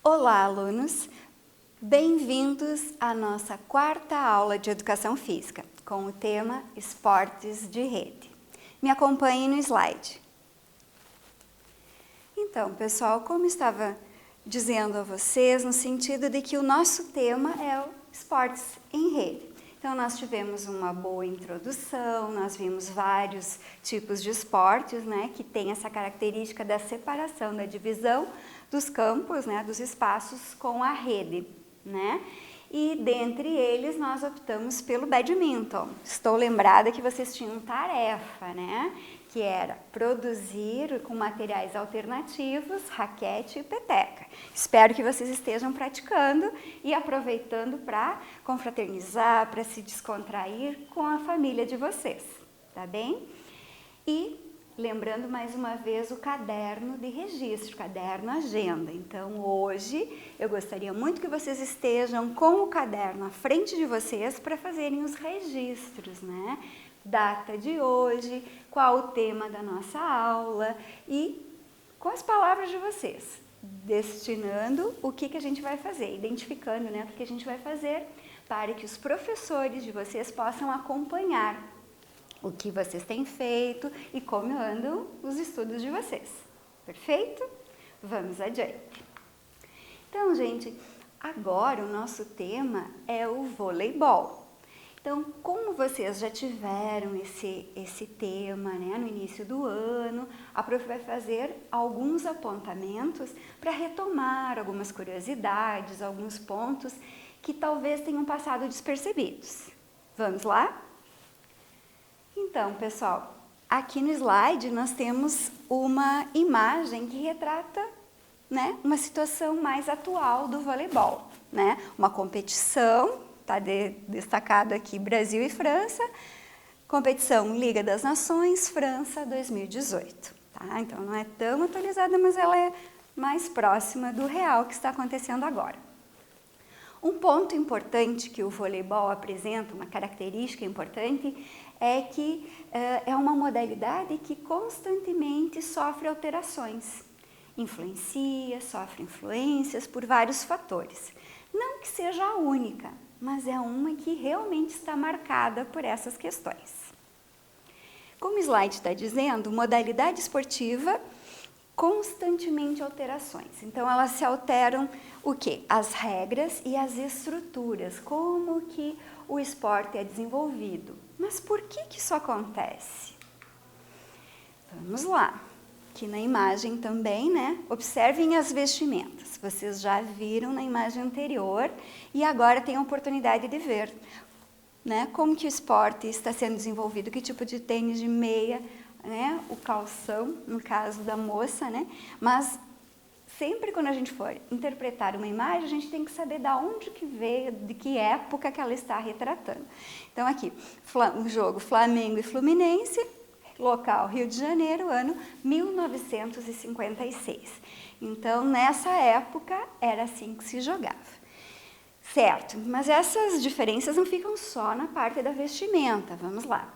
Olá, alunos! Bem-vindos à nossa quarta aula de Educação Física, com o tema Esportes de Rede. Me acompanhem no slide. Então, pessoal, como estava dizendo a vocês, no sentido de que o nosso tema é o esportes em rede. Então, nós tivemos uma boa introdução, nós vimos vários tipos de esportes, né, que tem essa característica da separação, da divisão dos campos, né, dos espaços com a rede, né? E dentre eles nós optamos pelo badminton. Estou lembrada que vocês tinham tarefa, né? Que era produzir com materiais alternativos, raquete e peteca. Espero que vocês estejam praticando e aproveitando para confraternizar, para se descontrair com a família de vocês, tá bem? E lembrando mais uma vez o caderno de registro, caderno agenda. Então hoje eu gostaria muito que vocês estejam com o caderno à frente de vocês para fazerem os registros, né? Data de hoje, qual o tema da nossa aula e com as palavras de vocês, destinando o que a gente vai fazer, identificando, né, o que a gente vai fazer para que os professores de vocês possam acompanhar o que vocês têm feito e como andam os estudos de vocês. Perfeito? Vamos adiante. Então, gente, agora o nosso tema é o voleibol. Então, como vocês já tiveram esse tema, né, no início do ano, a prof vai fazer alguns apontamentos para retomar algumas curiosidades, alguns pontos que talvez tenham passado despercebidos. Vamos lá? Então, pessoal, aqui no slide nós temos uma imagem que retrata, né, uma situação mais atual do voleibol, né? Uma competição. Está destacado aqui Brasil e França, competição Liga das Nações, França 2018. Tá? Então não é tão atualizada, mas ela é mais próxima do real que está acontecendo agora. Um ponto importante que o voleibol apresenta, uma característica importante, é que é uma modalidade que constantemente sofre alterações. Sofre influências por vários fatores. Não que seja a única, mas é uma que realmente está marcada por essas questões. Como o slide está dizendo, modalidade esportiva, constantemente alterações. Então, elas se alteram o quê? As regras e as estruturas, como que o esporte é desenvolvido. Mas por que isso acontece? Vamos lá. Aqui na imagem também, né? Observem as vestimentas. Vocês já viram na imagem anterior e agora têm a oportunidade de ver, né? Como que o esporte está sendo desenvolvido, que tipo de tênis, de meia, né? O calção, no caso da moça, né? Mas sempre quando a gente for interpretar uma imagem, a gente tem que saber de onde que veio, de que época que ela está retratando. Então aqui, o jogo Flamengo e Fluminense, local Rio de Janeiro, ano 1956. Então, nessa época, era assim que se jogava. Certo, mas essas diferenças não ficam só na parte da vestimenta, vamos lá.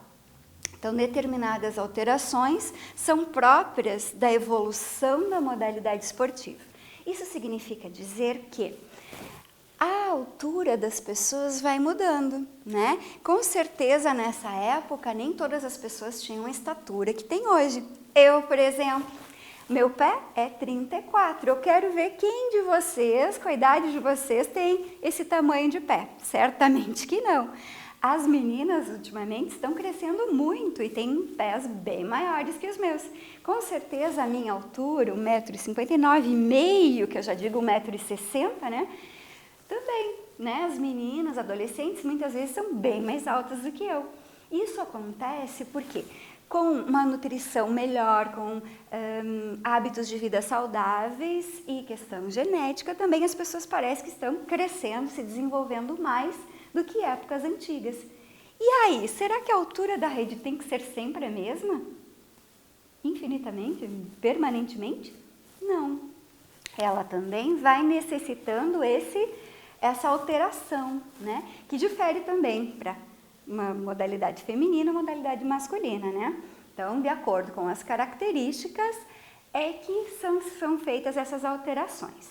Então, determinadas alterações são próprias da evolução da modalidade esportiva. Isso significa dizer que a altura das pessoas vai mudando, né? Com certeza, nessa época, nem todas as pessoas tinham a estatura que tem hoje. Eu, por exemplo, meu pé é 34. Eu quero ver quem de vocês, com a idade de vocês, tem esse tamanho de pé. Certamente que não. As meninas, ultimamente, estão crescendo muito e têm pés bem maiores que os meus. Com certeza, a minha altura, 1,59 m, que eu já digo 1,60 m, né? Também, né? As meninas, adolescentes, muitas vezes são bem mais altas do que eu. Isso acontece porque com uma nutrição melhor, com hábitos de vida saudáveis e questão genética, também as pessoas parecem que estão crescendo, se desenvolvendo mais do que épocas antigas. E aí, será que a altura da rede tem que ser sempre a mesma? Infinitamente? Permanentemente? Não. Ela também vai necessitando essa alteração, né? Que difere também para uma modalidade feminina, uma modalidade masculina, né? Então, de acordo com as características, é que são feitas essas alterações.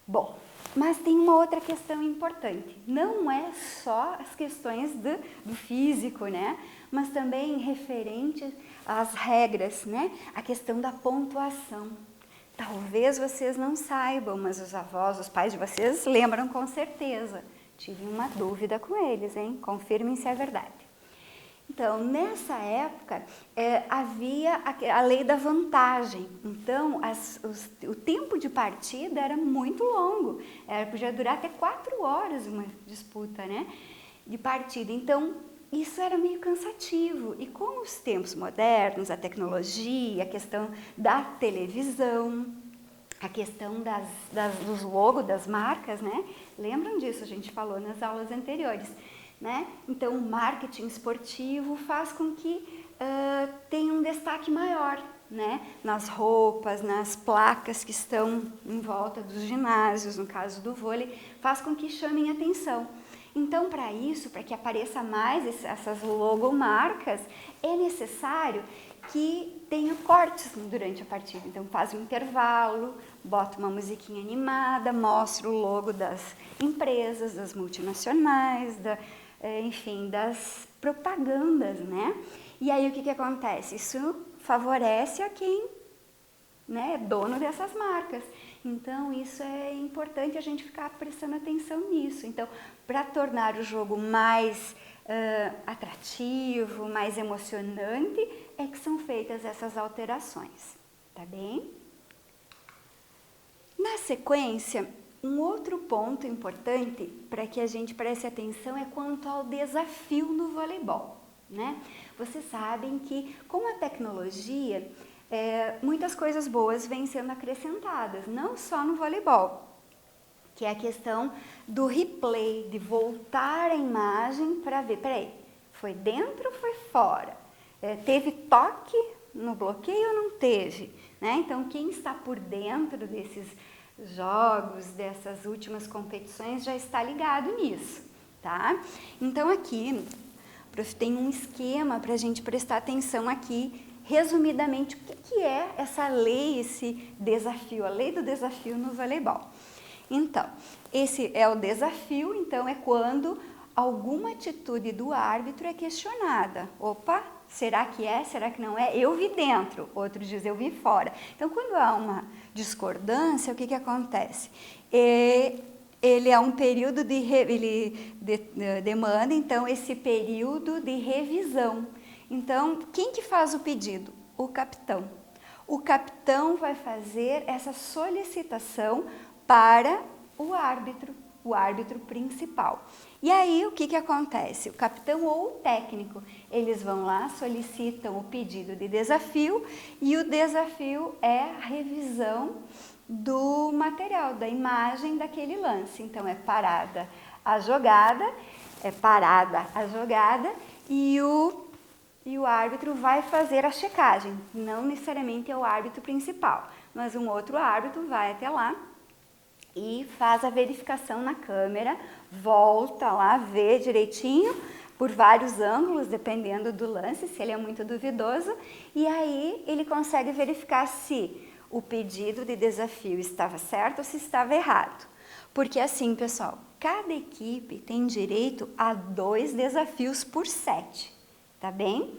Bom, mas tem uma outra questão importante. Não é só as questões do físico, né? Mas também referente às regras, né? A questão da pontuação. Talvez vocês não saibam, mas os avós, os pais de vocês lembram com certeza. Tive uma dúvida com eles, hein? Confirmem se é verdade. Então, nessa época, havia a lei da vantagem. Então, o tempo de partida era muito longo. Podia durar até 4 horas uma disputa, né, de partida. Então, isso era meio cansativo. E com os tempos modernos, a tecnologia, a questão da televisão, a questão dos logos das marcas, né? Lembram disso? A gente falou nas aulas anteriores. Né? Então, o marketing esportivo faz com que tenha um destaque maior, né? Nas roupas, nas placas que estão em volta dos ginásios, no caso do vôlei, faz com que chamem atenção. Então, para isso, para que apareça mais essas logomarcas, é necessário que tenha cortes durante a partida. Então, faz um intervalo, bota uma musiquinha animada, mostra o logo das empresas, das multinacionais, enfim, das propagandas, né? E aí o que acontece? Isso favorece a quem, né, é dono dessas marcas. Então, isso é importante a gente ficar prestando atenção nisso. Então, para tornar o jogo mais atrativo, mais emocionante, é que são feitas essas alterações, tá bem? Na sequência, um outro ponto importante para que a gente preste atenção é quanto ao desafio no voleibol, né? Vocês sabem que com a tecnologia, muitas coisas boas vêm sendo acrescentadas, não só no voleibol, que é a questão do replay, de voltar a imagem para ver, peraí, foi dentro ou foi fora? Teve toque no bloqueio ou não teve? Né? Então, quem está por dentro desses jogos, dessas últimas competições, já está ligado nisso, tá? Então, aqui, prof, tem um esquema para a gente prestar atenção aqui, resumidamente, o que é essa lei, esse desafio, a lei do desafio no voleibol. Então, esse é o desafio, então é quando alguma atitude do árbitro é questionada. Opa, será que é? Será que não é? Eu vi dentro, outro diz eu vi fora. Então, quando há uma discordância, o que acontece? Ele é um período ele demanda, então, esse período de revisão. Então, quem que faz o pedido? O capitão. O capitão vai fazer essa solicitação para o árbitro principal. E aí, o que acontece? O capitão ou o técnico, eles vão lá, solicitam o pedido de desafio e o desafio é a revisão do material, da imagem daquele lance. Então, é parada a jogada e o árbitro vai fazer a checagem. Não necessariamente é o árbitro principal, mas um outro árbitro vai até lá e faz a verificação na câmera, volta lá, vê direitinho, por vários ângulos, dependendo do lance, se ele é muito duvidoso, e aí ele consegue verificar se o pedido de desafio estava certo ou se estava errado. Porque assim, pessoal, cada equipe tem direito a 2 desafios por set, tá bem?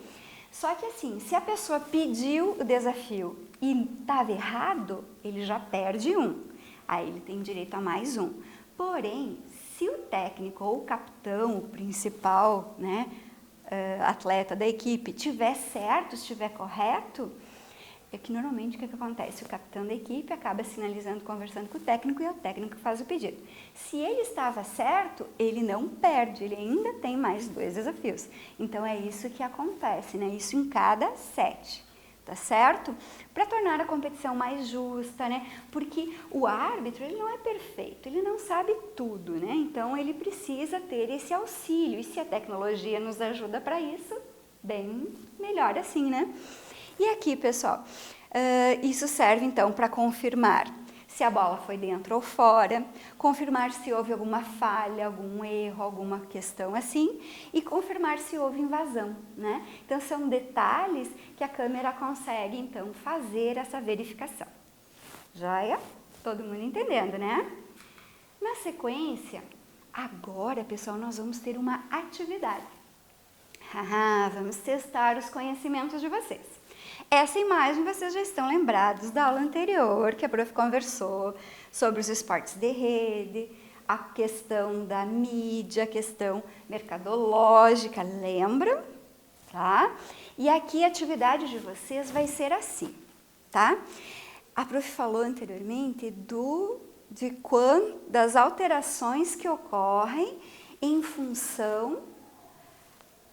Só que assim, se a pessoa pediu o desafio e estava errado, ele já perde 1. Aí ele tem direito a mais 1. Porém, se o técnico ou o capitão, o principal, né, atleta da equipe, estiver certo, estiver correto, é que normalmente o que acontece? O capitão da equipe acaba sinalizando, conversando com o técnico e é o técnico que faz o pedido. Se ele estava certo, ele não perde, ele ainda tem mais 2 desafios. Então é isso que acontece, né? Isso em cada set. Tá certo? Para tornar a competição mais justa, né? Porque o árbitro, ele não é perfeito, ele não sabe tudo, né? Então, ele precisa ter esse auxílio. E se a tecnologia nos ajuda para isso, bem melhor assim, né? E aqui, pessoal, isso serve, então, para confirmar se a bola foi dentro ou fora, confirmar se houve alguma falha, algum erro, alguma questão assim, e confirmar se houve invasão, né? Então são detalhes que a câmera consegue então fazer essa verificação. Joia? Todo mundo entendendo, né? Na sequência, agora, pessoal, nós vamos ter uma atividade. Vamos testar os conhecimentos de vocês. Essa imagem vocês já estão lembrados da aula anterior, que a prof conversou sobre os esportes de rede, a questão da mídia, a questão mercadológica, lembram? Tá? E aqui a atividade de vocês vai ser assim, tá? A prof falou anteriormente das alterações que ocorrem em função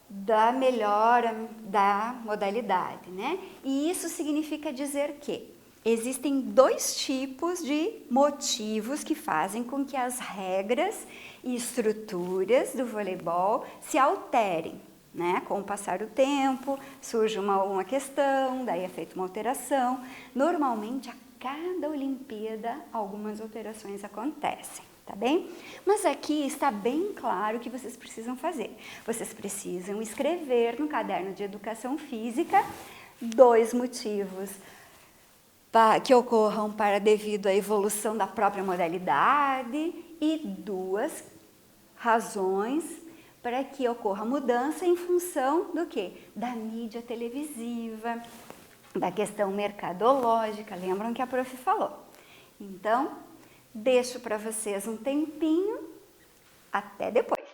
da melhora da modalidade, né? E isso significa dizer que existem dois tipos de motivos que fazem com que as regras e estruturas do voleibol se alterem, né? Com o passar do tempo, surge uma questão, daí é feita uma alteração. Normalmente, a cada Olimpíada, algumas alterações acontecem, tá bem? Mas aqui está bem claro o que vocês precisam fazer. Vocês precisam escrever no caderno de educação física 2 motivos que ocorram devido à evolução da própria modalidade e 2 razões para que ocorra mudança em função do quê? Da mídia televisiva, da questão mercadológica, lembram que a prof falou. Então, deixo para vocês um tempinho, até depois.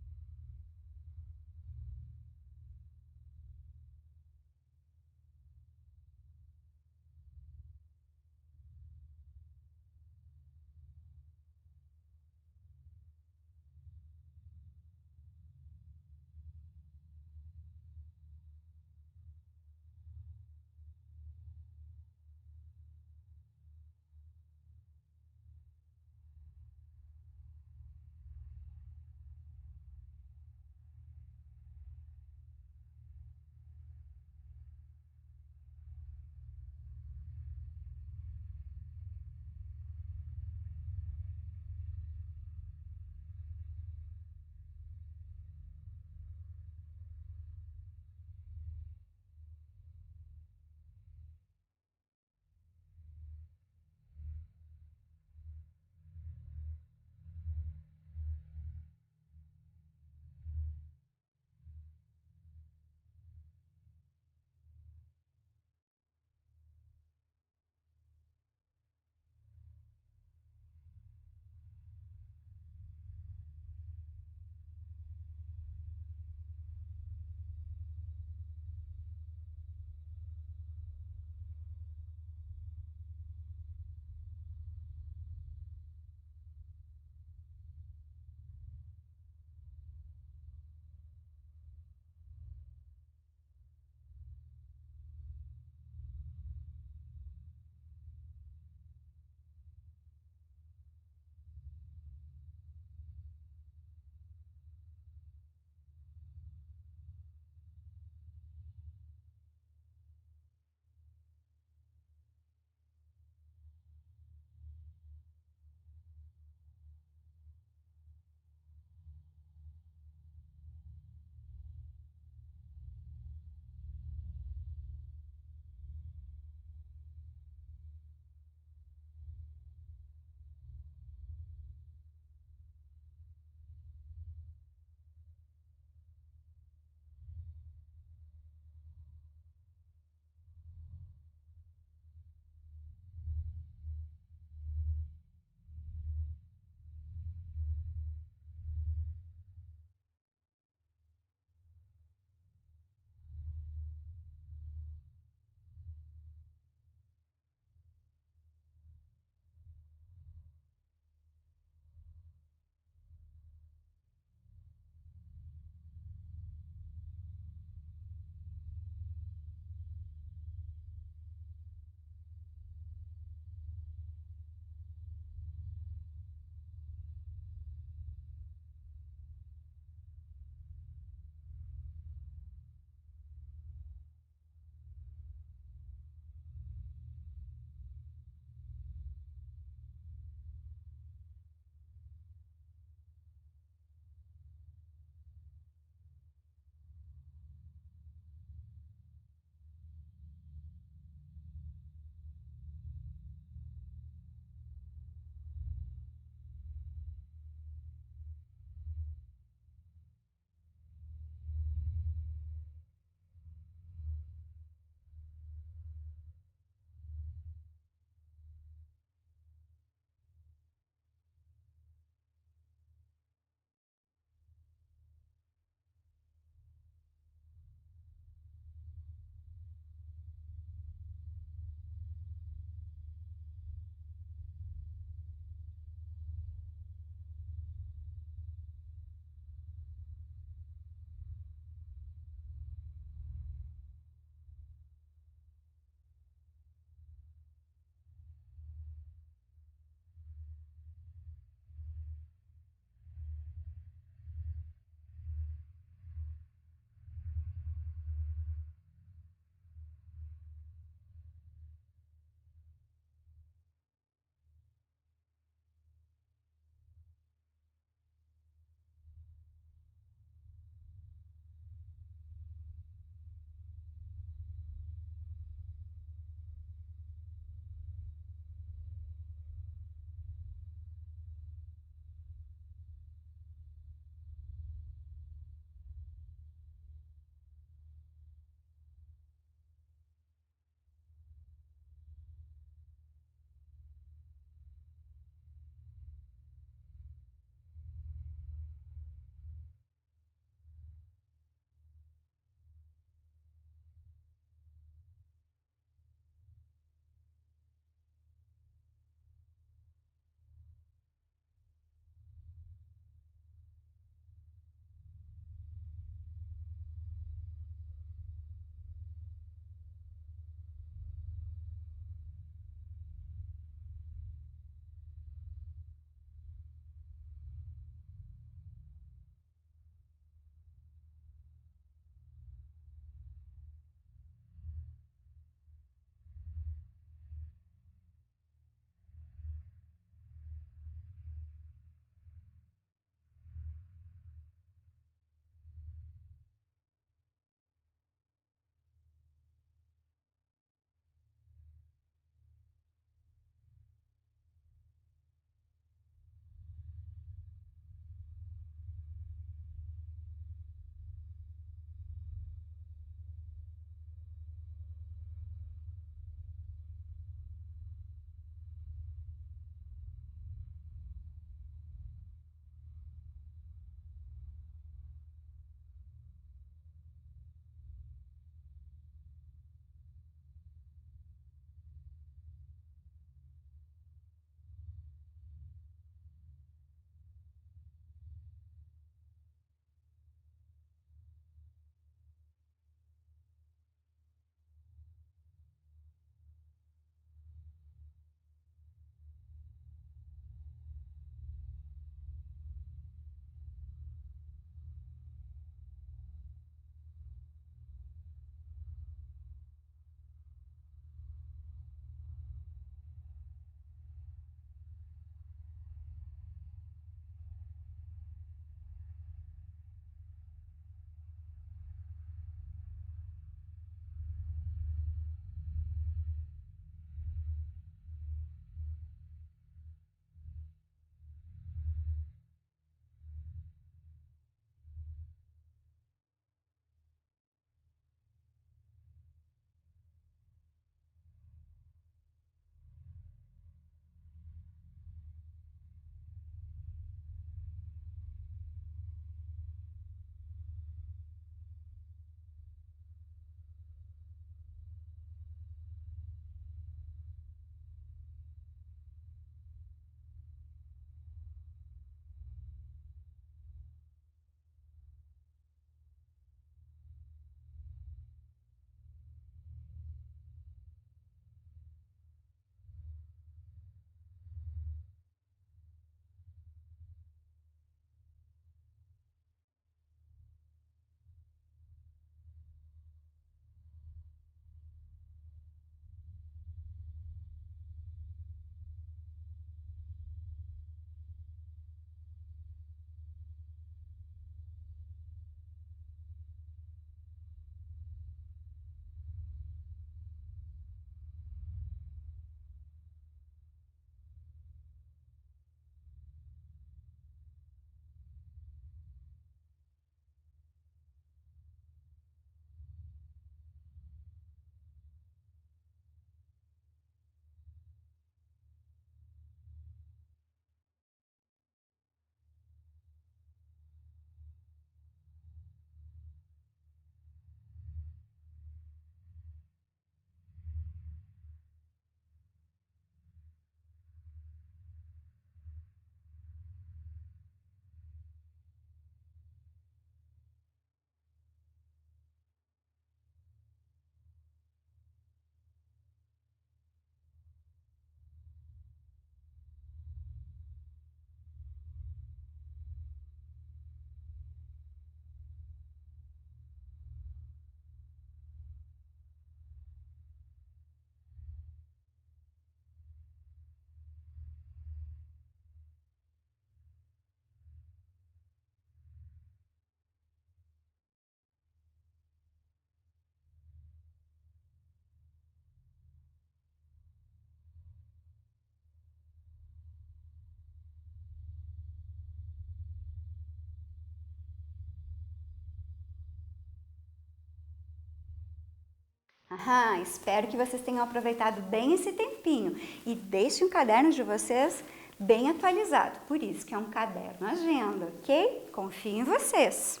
Espero que vocês tenham aproveitado bem esse tempinho e deixem o caderno de vocês bem atualizado. Por isso que é um caderno agenda, ok? Confio em vocês.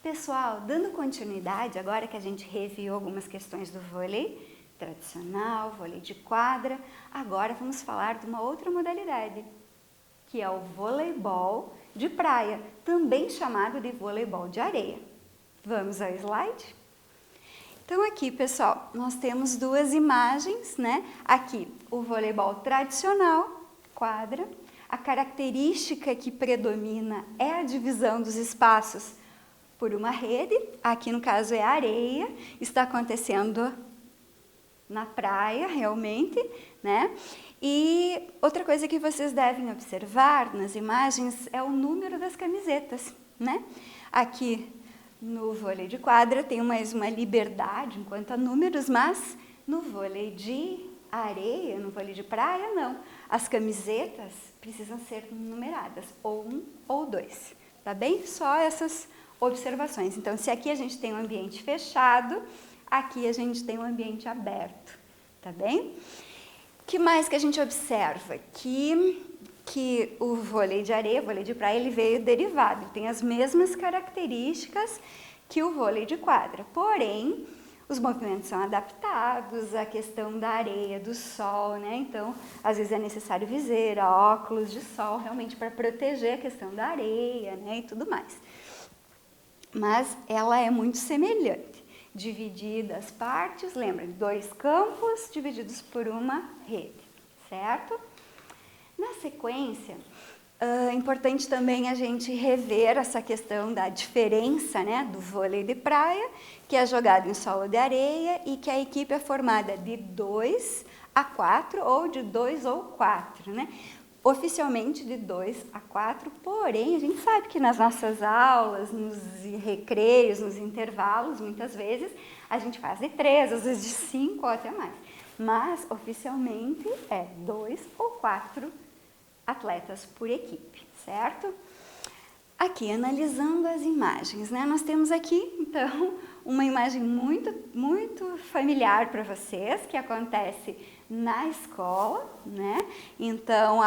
Pessoal, dando continuidade, agora que a gente reviu algumas questões do vôlei tradicional, vôlei de quadra, agora vamos falar de uma outra modalidade, que é o voleibol de praia, também chamado de voleibol de areia. Vamos ao slide? Então aqui, pessoal, nós temos duas imagens, né? Aqui, o voleibol tradicional, quadra. A característica que predomina é a divisão dos espaços por uma rede. Aqui, no caso, é areia. Está acontecendo na praia, realmente, né? E outra coisa que vocês devem observar nas imagens é o número das camisetas, né? Aqui no vôlei de quadra tem mais uma liberdade enquanto a números, mas no vôlei de areia, no vôlei de praia, não. As camisetas precisam ser numeradas, ou 1 ou 2, tá bem? Só essas observações. Então, se aqui a gente tem um ambiente fechado, aqui a gente tem um ambiente aberto, tá bem? O que mais que a gente observa? Que o vôlei de areia, o vôlei de praia, ele veio derivado, ele tem as mesmas características que o vôlei de quadra, porém, os movimentos são adaptados à questão da areia, do sol, né? Então, às vezes é necessário viseira, óculos de sol, realmente para proteger a questão da areia, né? E tudo mais. Mas ela é muito semelhante. Dividida as partes, lembra, 2 campos divididos por uma rede, certo? Na sequência, é importante também a gente rever essa questão da diferença, né, do vôlei de praia, que é jogado em solo de areia e que a equipe é formada de 2 a 4 ou de 2 ou 4, né? Oficialmente de 2 a 4, porém a gente sabe que nas nossas aulas, nos recreios, nos intervalos, muitas vezes a gente faz de 3, às vezes de 5 ou até mais. Mas oficialmente é 2 ou 4 atletas por equipe, certo? Aqui, analisando as imagens, né? Nós temos aqui, então, uma imagem muito familiar para vocês, que acontece na escola, né? Então,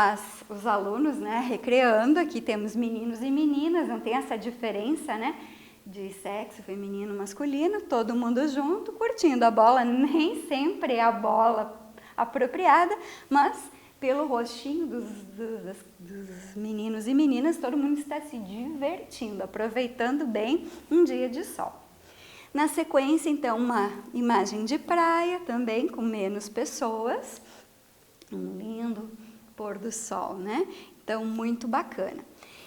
os alunos, né, recreando, aqui temos meninos e meninas, não tem essa diferença, né, de sexo feminino, masculino, todo mundo junto, curtindo a bola, nem sempre é a bola apropriada, mas pelo rostinho dos meninos e meninas, todo mundo está se divertindo, aproveitando bem um dia de sol. Na sequência, então, uma imagem de praia também, com menos pessoas, um lindo pôr do sol, né? Então, muito bacana.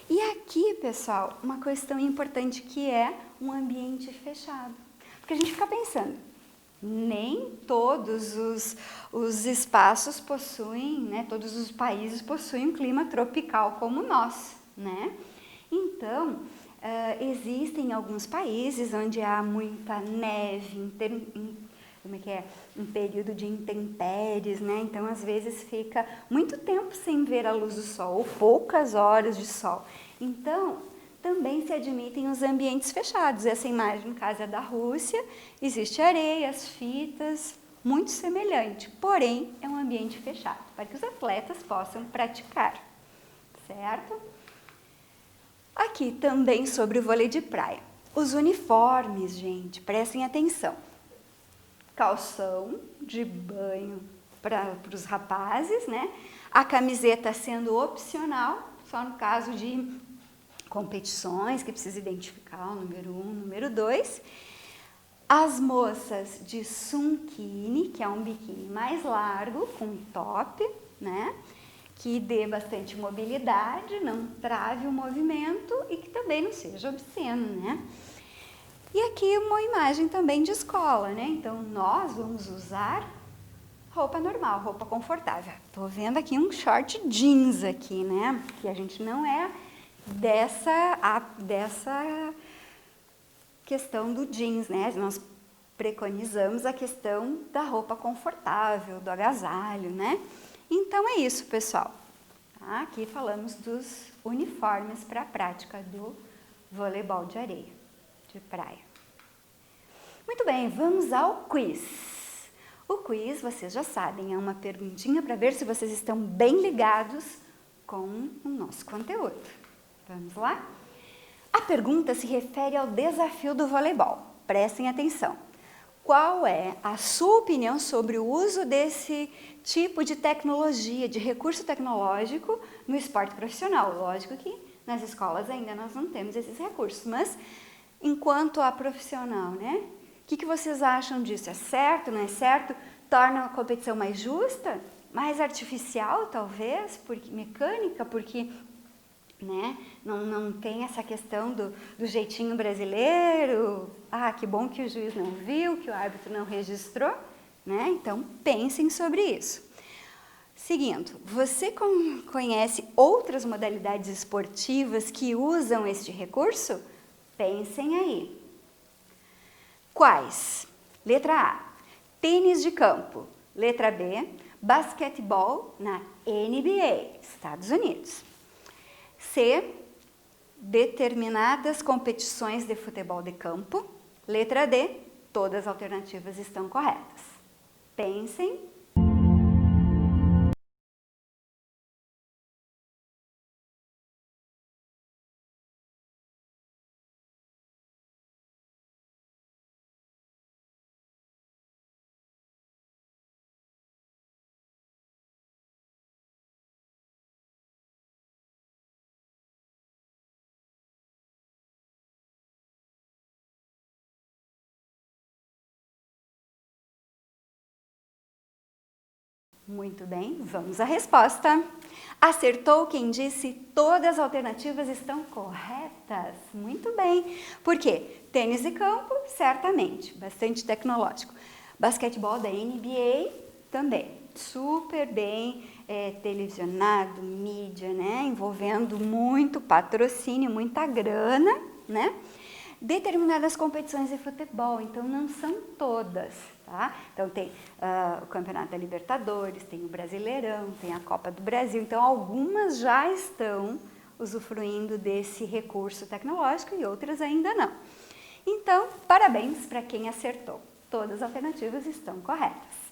E aqui, pessoal, uma questão importante que é um ambiente fechado. Porque a gente fica pensando, nem todos os espaços possuem, né, todos os países possuem um clima tropical como o nosso, né? Então, existem alguns países onde há muita neve, um período de intempéries, né? Então, às vezes fica muito tempo sem ver a luz do sol, ou poucas horas de sol. Então, também se admitem os ambientes fechados. Essa imagem, no caso, é da Rússia, existe areia, as fitas, muito semelhante, porém é um ambiente fechado, para que os atletas possam praticar, certo? Aqui também sobre o vôlei de praia. Os uniformes, gente, prestem atenção. Calção de banho para os rapazes, né? A camiseta sendo opcional, só no caso de competições, que precisa identificar o número 1, número 2. As moças de sunkini, que é um biquíni mais largo, com top, né? Que dê bastante mobilidade, não trave o movimento e que também não seja obsceno, né? E aqui uma imagem também de escola, né? Então, nós vamos usar roupa normal, roupa confortável. Tô vendo aqui um short jeans aqui, né? Que a gente não é dessa questão do jeans, né? Nós preconizamos a questão da roupa confortável, do agasalho, né? Então é isso, pessoal. Tá? Aqui falamos dos uniformes para a prática do voleibol de areia, de praia. Muito bem, vamos ao quiz. O quiz, vocês já sabem, é uma perguntinha para ver se vocês estão bem ligados com o nosso conteúdo. Vamos lá? A pergunta se refere ao desafio do voleibol. Prestem atenção. Qual é a sua opinião sobre o uso desse tipo de tecnologia, de recurso tecnológico no esporte profissional? Lógico que nas escolas ainda nós não temos esses recursos, mas enquanto a profissional, né? O que vocês acham disso? É certo, não é certo? Torna a competição mais justa? Mais artificial, talvez? Porque mecânica? Porque né, não tem essa questão do jeitinho brasileiro? Ah, que bom que o juiz não viu, que o árbitro não registrou. Né? Então, pensem sobre isso. Seguindo, você conhece outras modalidades esportivas que usam este recurso? Pensem aí. Quais? Letra A, tênis de campo. Letra B, basquetebol na NBA, Estados Unidos. C, determinadas competições de futebol de campo. Letra D, todas as alternativas estão corretas. Pensem. Muito bem, vamos à resposta. Acertou quem disse todas as alternativas estão corretas. Muito bem. Por quê? Tênis de campo, certamente, bastante tecnológico. Basquetebol da NBA também, super bem televisionado, mídia, né? Envolvendo muito patrocínio, muita grana, né? Determinadas competições de futebol, então não são todas, tá? Então tem o Campeonato da Libertadores, tem o Brasileirão, tem a Copa do Brasil, então algumas já estão usufruindo desse recurso tecnológico e outras ainda não. Então, parabéns para quem acertou, todas as alternativas estão corretas.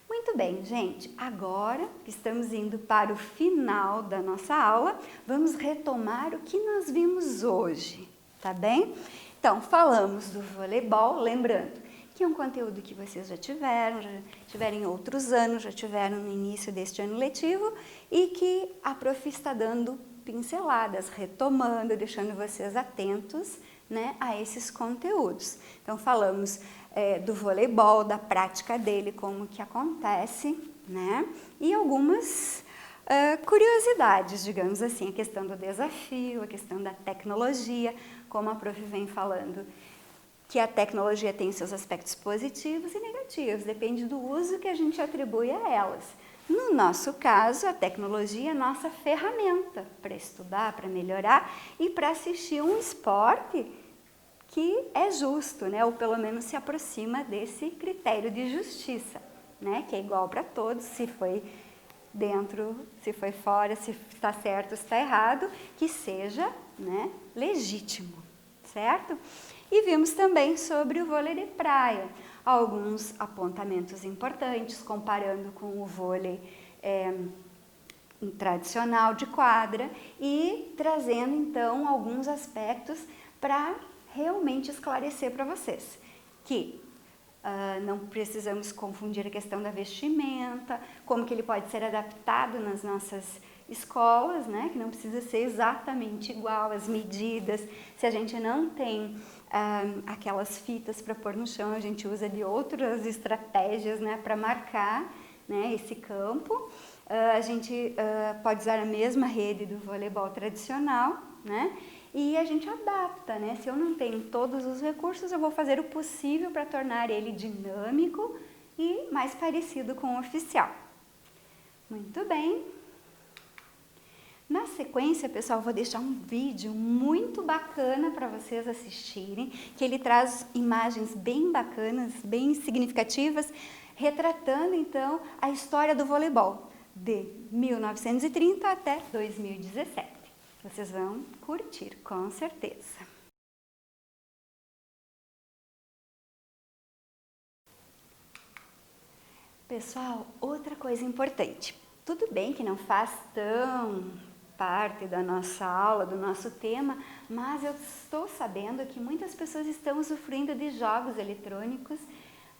Muito bem, gente, agora que estamos indo para o final da nossa aula, vamos retomar o que nós vimos hoje, tá bem? Então, falamos do voleibol, lembrando que é um conteúdo que vocês já tiveram em outros anos, já tiveram no início deste ano letivo e que a prof está dando pinceladas, retomando, deixando vocês atentos, né, a esses conteúdos. Então, falamos do voleibol, da prática dele, como que acontece, né? E algumas curiosidades, digamos assim, a questão do desafio, a questão da tecnologia, como a prof vem falando, que a tecnologia tem seus aspectos positivos e negativos, depende do uso que a gente atribui a elas. No nosso caso, a tecnologia é a nossa ferramenta para estudar, para melhorar e para assistir um esporte que é justo, né? Ou pelo menos se aproxima desse critério de justiça, né? Que é igual para todos, se foi dentro, se foi fora, se está certo, se está errado, que seja, né, legítimo, certo? E vimos também sobre o vôlei de praia, alguns apontamentos importantes, comparando com o vôlei tradicional de quadra e trazendo então alguns aspectos para realmente esclarecer para vocês que não precisamos confundir a questão da vestimenta, como que ele pode ser adaptado nas nossas escolas, né? Que não precisa ser exatamente igual, as medidas. Se a gente não tem aquelas fitas para pôr no chão, a gente usa de outras estratégias, né, para marcar, né, esse campo. A gente pode usar a mesma rede do voleibol tradicional, né? E a gente adapta, né? Se eu não tenho todos os recursos, eu vou fazer o possível para tornar ele dinâmico e mais parecido com o oficial. Muito bem. Na sequência, pessoal, vou deixar um vídeo muito bacana para vocês assistirem, que ele traz imagens bem bacanas, bem significativas, retratando, então, a história do voleibol, de 1930 até 2017. Vocês vão curtir, com certeza. Pessoal, outra coisa importante. Tudo bem que não faz tão parte da nossa aula, do nosso tema, mas eu estou sabendo que muitas pessoas estão usufruindo de jogos eletrônicos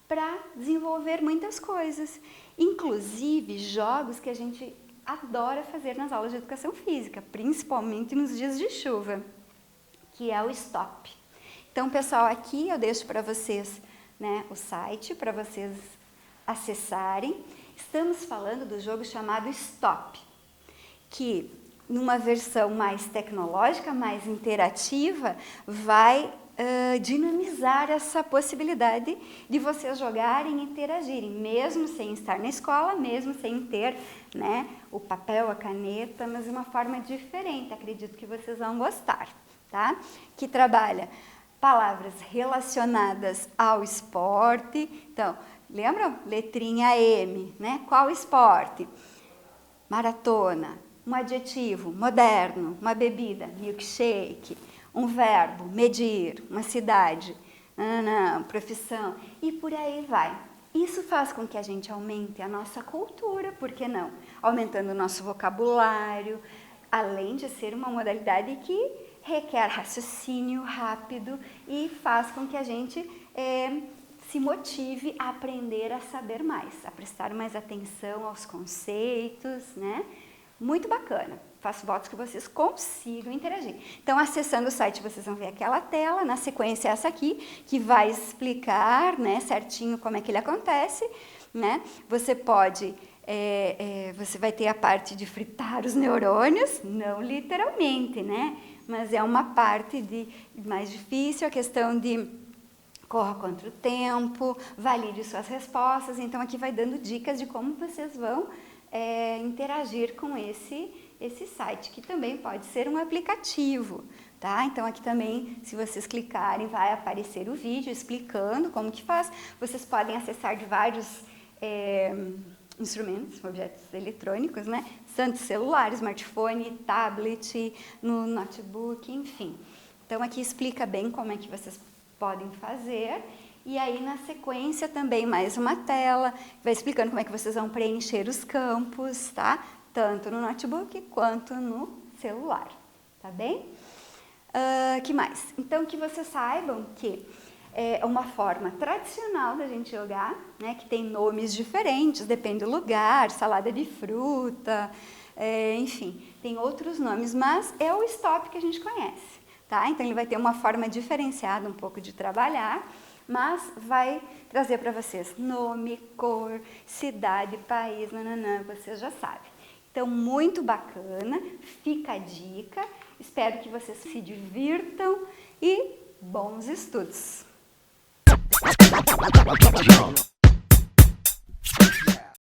para desenvolver muitas coisas, inclusive jogos que a gente adora fazer nas aulas de educação física, principalmente nos dias de chuva, que é o stop. Então, pessoal, aqui eu deixo para vocês, né, o site para vocês acessarem. Estamos falando do jogo chamado Stop, que numa versão mais tecnológica, mais interativa, vai dinamizar essa possibilidade de vocês jogarem e interagirem, mesmo sem estar na escola, mesmo sem ter, né, o papel, a caneta, mas de uma forma diferente. Acredito que vocês vão gostar, tá? Que trabalha palavras relacionadas ao esporte. Então, lembram? Letrinha M, né? Qual esporte? Maratona. Um adjetivo, moderno. Uma bebida, milkshake. Um verbo, medir. Uma cidade, profissão. E por aí vai. Isso faz com que a gente aumente a nossa cultura, por que não? Aumentando o nosso vocabulário, além de ser uma modalidade que requer raciocínio rápido e faz com que a gente se motive a aprender a saber mais, a prestar mais atenção aos conceitos, né? Muito bacana. Faço votos que vocês consigam interagir. Então, acessando o site, vocês vão ver aquela tela, na sequência essa aqui, que vai explicar, né, certinho como é que ele acontece, né? Você pode... você vai ter a parte de fritar os neurônios, não literalmente, né? Mas é uma parte mais difícil, a questão de corra contra o tempo, valide suas respostas. Então, aqui vai dando dicas de como vocês vão interagir com esse site, que também pode ser um aplicativo, tá? Então, aqui também, se vocês clicarem, vai aparecer o vídeo explicando como que faz. Vocês podem acessar de vários instrumentos, objetos eletrônicos, né? Tanto celular, smartphone, tablet, no notebook, enfim. Então, aqui explica bem como é que vocês podem fazer. E aí, na sequência, também mais uma tela, vai explicando como é que vocês vão preencher os campos, tá? Tanto no notebook quanto no celular, tá bem? Que mais? Então, que vocês saibam que é uma forma tradicional da gente jogar, né, que tem nomes diferentes, depende do lugar, salada de fruta, enfim, tem outros nomes, mas é o stop que a gente conhece, tá? Então, ele vai ter uma forma diferenciada um pouco de trabalhar, mas vai trazer para vocês nome, cor, cidade, país, vocês já sabem. Então, muito bacana, fica a dica, espero que vocês se divirtam e bons estudos!